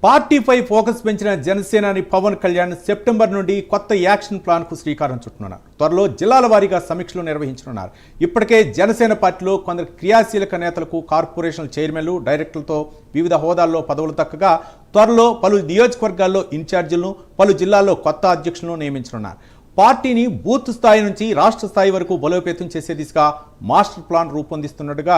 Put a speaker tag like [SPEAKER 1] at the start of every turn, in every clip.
[SPEAKER 1] పార్టీపై ఫోకస్ పెంచిన జనసేనాని పవన్ కళ్యాణ్ సెప్టెంబర్ నుండి కొత్త యాక్షన్ ప్లాన్కు శ్రీకారం చుట్టనున్నారు. త్వరలో జిల్లాల వారీగా సమీక్షలు నిర్వహించనున్నారు. ఇప్పటికే జనసేన పార్టీలో కొందరు క్రియాశీలక నేతలకు కార్పొరేషన్ చైర్మన్లు, డైరెక్టర్లతో వివిధ హోదాల్లో పదవులు దక్కగా త్వరలో పలు నియోజకవర్గాల్లో ఇన్ఛార్జీలను, పలు జిల్లాల్లో కొత్త అధ్యక్షులను నియమించనున్నారు. పార్టీని బూత్ స్థాయి నుంచి రాష్ట్ర స్థాయి వరకు బలోపేతం చేసే దిశగా మాస్టర్ ప్లాన్ రూపొందిస్తున్నట్టుగా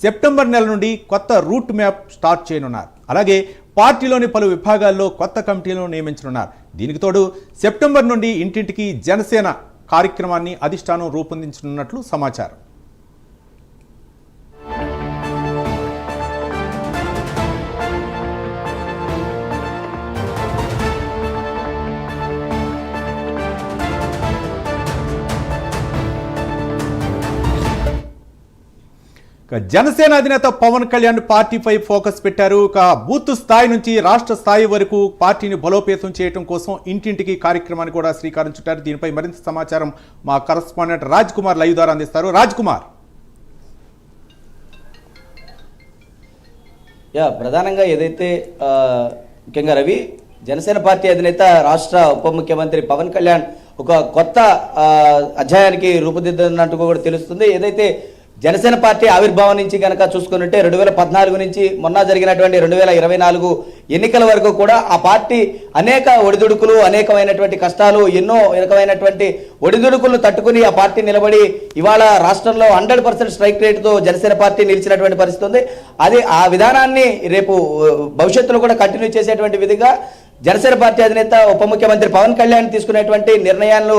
[SPEAKER 1] సెప్టెంబర్ నెల నుండి కొత్త రూట్ మ్యాప్ స్టార్ట్ చేయనున్నారు. అలాగే పార్టీలోని పలు విభాగాల్లో కొత్త కమిటీలను నియమించనున్నారు. దీనికి తోడు సెప్టెంబర్ నుండి ఇంటింటికి జనసేన కార్యక్రమాన్ని అధిష్టానం రూపొందించనున్నట్లు సమాచారం. జనసేన అధినేత పవన్ కళ్యాణ్ పార్టీపై ఫోకస్ పెట్టారు. బూత్ స్థాయి నుంచి రాష్ట్ర స్థాయి వరకు పార్టీని బలోపేతం చేయడం కోసం ఇంటింటికి కార్యక్రమాన్ని కూడా శ్రీకారం చుట్టారు. దీనిపై మరింత సమాచారం మా కరస్పాండెంట్ రాజ్ కుమార్ లైవ్ ద్వారా అందిస్తారు. రాజ్ కుమార్.
[SPEAKER 2] ప్రధానంగా ఏదైతే ముఖ్యంగా రవి, జనసేన పార్టీ అధినేత రాష్ట్ర ఉప ముఖ్యమంత్రి పవన్ కళ్యాణ్ ఒక కొత్త అధ్యాయానికి రూపుదిద్దున్నట్టు కూడా తెలుస్తుంది. ఏదైతే జనసేన పార్టీ ఆవిర్భావం నుంచి కనుక చూసుకున్నట్టే 2014 నుంచి మొన్న జరిగినటువంటి 2024 ఎన్నికల వరకు కూడా ఆ పార్టీ అనేక ఒడిదుడుకులు, అనేకమైనటువంటి కష్టాలు, ఎన్నో రకమైనటువంటి ఒడిదుడుకులను తట్టుకుని ఆ పార్టీ నిలబడి ఇవాళ రాష్ట్రంలో 100% స్ట్రైక్ రేటుతో జనసేన పార్టీ నిలిచినటువంటి పరిస్థితి ఉంది. అది ఆ విధానాన్ని రేపు భవిష్యత్తులో కూడా కంటిన్యూ చేసేటువంటి విధంగా జనసేన పార్టీ అధినేత ఉప ముఖ్యమంత్రి పవన్ కళ్యాణ్ తీసుకునేటువంటి నిర్ణయాలను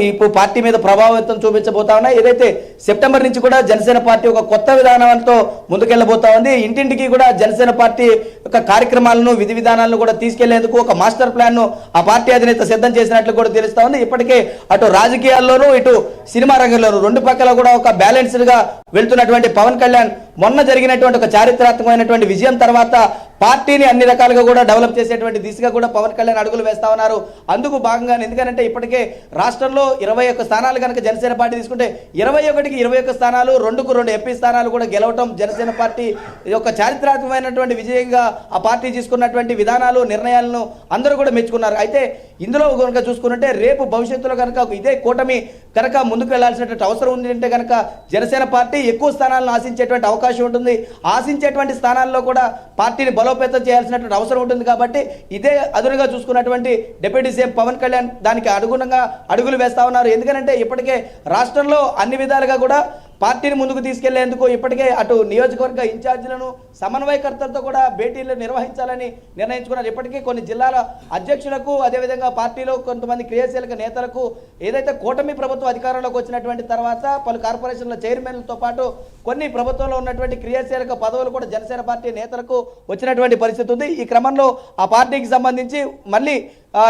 [SPEAKER 2] ఇప్పుడు పార్టీ మీద ప్రభావితం చూపించబోతా ఉన్నాయి. ఏదైతే సెప్టెంబర్ నుంచి కూడా జనసేన పార్టీ ఒక కొత్త విధానంతో ముందుకెళ్లబోతా ఉంది. ఇంటింటికి కూడా జనసేన పార్టీ యొక్క కార్యక్రమాలను, విధి విధానాలను కూడా తీసుకెళ్లేందుకు ఒక మాస్టర్ ప్లాన్ ను ఆ పార్టీ అధినేత సిద్ధం చేసినట్లు కూడా తెలుస్తా ఉంది. ఇప్పటికే అటు రాజకీయాల్లోనూ ఇటు సినిమా రంగంలోనూ రెండు పక్కల కూడా ఒక బ్యాలెన్స్డ్ గా వెళ్తున్నటువంటి పవన్ కళ్యాణ్ మొన్న జరిగినటువంటి ఒక చారిత్రాత్మకమైనటువంటి విజయం తర్వాత పార్టీని అన్ని రకాలుగా కూడా డెవలప్ చేసేటువంటి దిశగా కూడా పవన్ కళ్యాణ్ అడుగులు వేస్తా ఉన్నారు. అందుకు భాగంగా ఎందుకంటే ఇప్పటికే రాష్ట్రంలో 21 స్థానాలు కనుక జనసేన పార్టీ తీసుకుంటే 21కి 21 స్థానాలు, 2కు 2 ఎంపీ స్థానాలు కూడా గెలవటం జనసేన పార్టీ యొక్క చారిత్రాత్మకమైనటువంటి విజయంగా ఆ పార్టీ తీసుకున్నటువంటి విధానాలు, నిర్ణయాలను అందరూ కూడా మెచ్చుకున్నారు. అయితే ఇందులో కనుక చూసుకున్నట్టే రేపు భవిష్యత్తులో కనుక ఇదే కూటమి కనుక ముందుకు వెళ్లాల్సినటువంటి అవసరం ఉంది అంటే కనుక జనసేన పార్టీ ఎక్కువ స్థానాలను ఆశించేటువంటి అవకాశం ఉంటుంది. ఆశించేటువంటి స్థానాల్లో కూడా పార్టీని బలోపేతం చేయాల్సినటువంటి అవసరం ఉంటుంది. కాబట్టి ఇదే అదునుగా చూసుకున్నటువంటి డిప్యూటీ సీఎం పవన్ కళ్యాణ్ దానికి అనుగుణంగా అడుగులు వేస్తా ఉన్నారు. ఎందుకంటే ఇప్పటికే రాష్ట్రంలో అన్ని విధాలుగా కూడా పార్టీని ముందుకు తీసుకెళ్లేందుకు ఇప్పటికే అటు నియోజకవర్గ ఇన్ఛార్జీలను, సమన్వయకర్తలతో కూడా భేటీలు నిర్వహించాలని నిర్ణయించుకున్నారు. ఇప్పటికే కొన్ని జిల్లాల అధ్యక్షులకు, అదేవిధంగా పార్టీలో కొంతమంది క్రియాశీలక నేతలకు ఏదైతే కూటమి ప్రభుత్వం అధికారంలోకి వచ్చినటువంటి తర్వాత పలు కార్పొరేషన్ల చైర్మన్లతో పాటు కొన్ని ప్రభుత్వంలో ఉన్నటువంటి క్రియాశీలక పదవులు కూడా జనసేన పార్టీ నేతలకు వచ్చినటువంటి పరిస్థితి ఉంది. ఈ క్రమంలో ఆ పార్టీకి సంబంధించి మళ్ళీ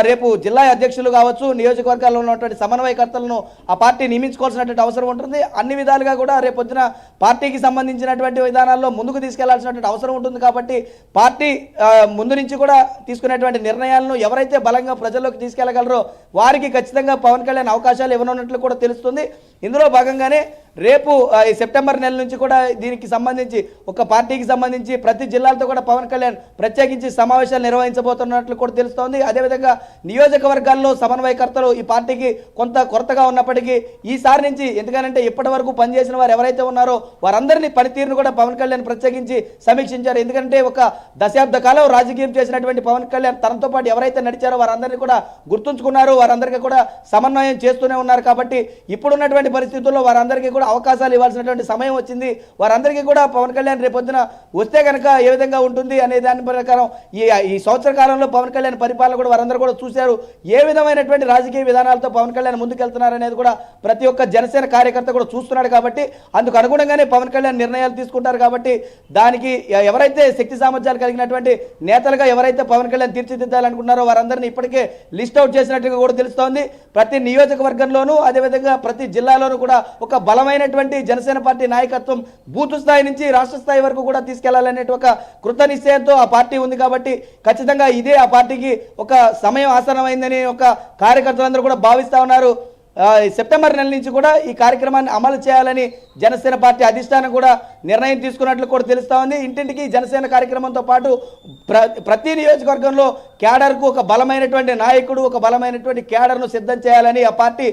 [SPEAKER 2] రేపు జిల్లా అధ్యక్షులు కావచ్చు, నియోజకవర్గాల్లో ఉన్నటువంటి సమన్వయకర్తలను ఆ పార్టీ నియమించుకోవాల్సినటువంటి అవసరం ఉంటుంది. అన్ని విధాలుగా కూడా రేపొద్దున పార్టీకి సంబంధించినటువంటి విధానాల్లో ముందుకు తీసుకెళ్లాల్సినటువంటి అవసరం ఉంటుంది. కాబట్టి పార్టీ ముందు నుంచి కూడా తీసుకునేటువంటి నిర్ణయాలను ఎవరైతే బలంగా ప్రజల్లోకి తీసుకెళ్లగలరో వారికి ఖచ్చితంగా పవన్ కళ్యాణ్ అవకాశాలు ఇవ్వనున్నట్లు కూడా తెలుస్తుంది. ఇందులో భాగంగానే రేపు ఈ సెప్టెంబర్ నెల నుంచి కూడా దీనికి సంబంధించి ఒక పార్టీకి సంబంధించి ప్రతి జిల్లాలతో కూడా పవన్ కళ్యాణ్ ప్రత్యేకించి సమావేశాలు నిర్వహించబోతున్నట్లు కూడా తెలుస్తోంది. అదేవిధంగా నియోజకవర్గాల్లో సమన్వయకర్తలు ఈ పార్టీకి కొంత కొరతగా ఉన్నప్పటికీ ఈసారి నుంచి, ఎందుకంటే ఇప్పటి వరకు పనిచేసిన వారు ఎవరైతే ఉన్నారో వారందరినీ పనితీరును కూడా పవన్ కళ్యాణ్ ప్రత్యేకించి సమీక్షించారు. ఎందుకంటే ఒక దశాబ్ద కాలం రాజకీయం చేసినటువంటి పవన్ కళ్యాణ్ తనతో పాటు ఎవరైతే నడిచారో వారందరినీ కూడా గుర్తుంచుకున్నారు. వారందరికీ కూడా సమన్వయం చేస్తూనే ఉన్నారు. కాబట్టి ఇప్పుడున్నటువంటి పరిస్థితుల్లో వారందరికీ కూడా అవకాశాలు ఇవ్వాల్సినటువంటి సమయం వచ్చింది. వారందరికీ కూడా పవన్ కళ్యాణ్ రేపొద్దున వస్తే కనుక ఏ విధంగా ఉంటుంది అనే దాని ప్రకారం ఈ సంవత్సర కాలంలో పవన్ కళ్యాణ్ పరిపాలన కూడా వారందరూ కూడా చూశారు. ఏ విధమైనటువంటి రాజకీయ విధానాలతో పవన్ కళ్యాణ్ ముందుకెళ్తున్నారు అనేది కూడా ప్రతి ఒక్క జనసేన కార్యకర్త కూడా చూస్తున్నాడు. కాబట్టి అందుకు అనుగుణంగానే పవన్ కళ్యాణ్ నిర్ణయాలు తీసుకుంటారు. కాబట్టి దానికి ఎవరైతే శక్తి సామర్థ్యాలు కలిగినటువంటి నేతలుగా ఎవరైతే పవన్ కళ్యాణ్ తీర్చిదిద్దాలనుకున్నారో వారందరినీ ఇప్పటికే లిస్ట్ అవుట్ చేసినట్టుగా కూడా తెలుస్తోంది. ప్రతి నియోజకవర్గంలోనూ అదేవిధంగా ప్రతి జిల్లాలోనూ కూడా ఒక బలమైనటువంటి జనసేన పార్టీ నాయకత్వం బూత్ స్థాయి నుంచి రాష్ట్ర స్థాయి వరకు కూడా తీసుకెళ్లాలనే ఒక కృత నిశ్చయంతో ఆ పార్టీ ఉంది. కాబట్టి ఖచ్చితంగా ఇదే ఆ పార్టీకి ఒక సమయం ఆసన్నమైందని ఒక కార్యకర్తలందరూ కూడా భావిస్తా ఉన్నారు. సెప్టెంబర్ నెల నుంచి కూడా ఈ కార్యక్రమాన్ని అమలు చేయాలని జనసేన పార్టీ అధిష్టానం కూడా నిర్ణయం తీసుకున్నట్లు కూడా తెలుస్తా ఉంది. ఇంటింటికి జనసేన కార్యక్రమంతో పాటు ప్రతి నియోజకవర్గంలో క్యాడర్కు ఒక బలమైనటువంటి నాయకుడు, ఒక బలమైనటువంటి క్యాడర్ను సిద్ధం చేయాలని ఆ పార్టీ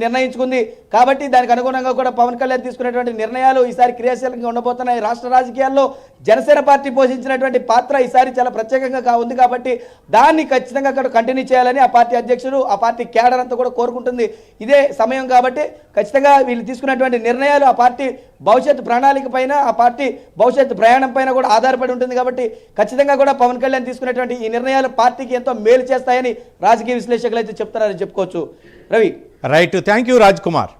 [SPEAKER 2] నిర్ణయించుకుంది. కాబట్టి దానికి అనుగుణంగా కూడా పవన్ కళ్యాణ్ తీసుకునేటువంటి నిర్ణయాలు ఈసారి క్రియాశీలంగా ఉండబోతున్నాయి. రాష్ట్ర రాజకీయాల్లో జనసేన పార్టీ పోషించినటువంటి పాత్ర ఈసారి చాలా ప్రత్యేకంగా ఉంది. కాబట్టి దాన్ని ఖచ్చితంగా అక్కడ కంటిన్యూ చేయాలని ఆ పార్టీ అధ్యక్షుడు, ఆ పార్టీ క్యాడర్ అంతా కూడా కోరుకుంటుంది. ఇదే సమయం కాబట్టి ఖచ్చితంగా వీళ్ళు తీసుకున్నటువంటి నిర్ణయాలు ఆ పార్టీ భవిష్యత్తు ప్రణాళిక పైన, ఆ పార్టీ భవిష్యత్తు ప్రయాణం పైన కూడా ఆధారపడి ఉంటుంది. కాబట్టి ఖచ్చితంగా కూడా పవన్ కళ్యాణ్ తీసుకునేటువంటి ఈ నిర్ణయాలు పార్టీకి ఎంతో మేలు చేస్తాయని రాజకీయ విశ్లేషకులు అయితే చెప్తున్నారని చెప్పుకోవచ్చు. Ravi,
[SPEAKER 1] right, thank you Raj Kumar.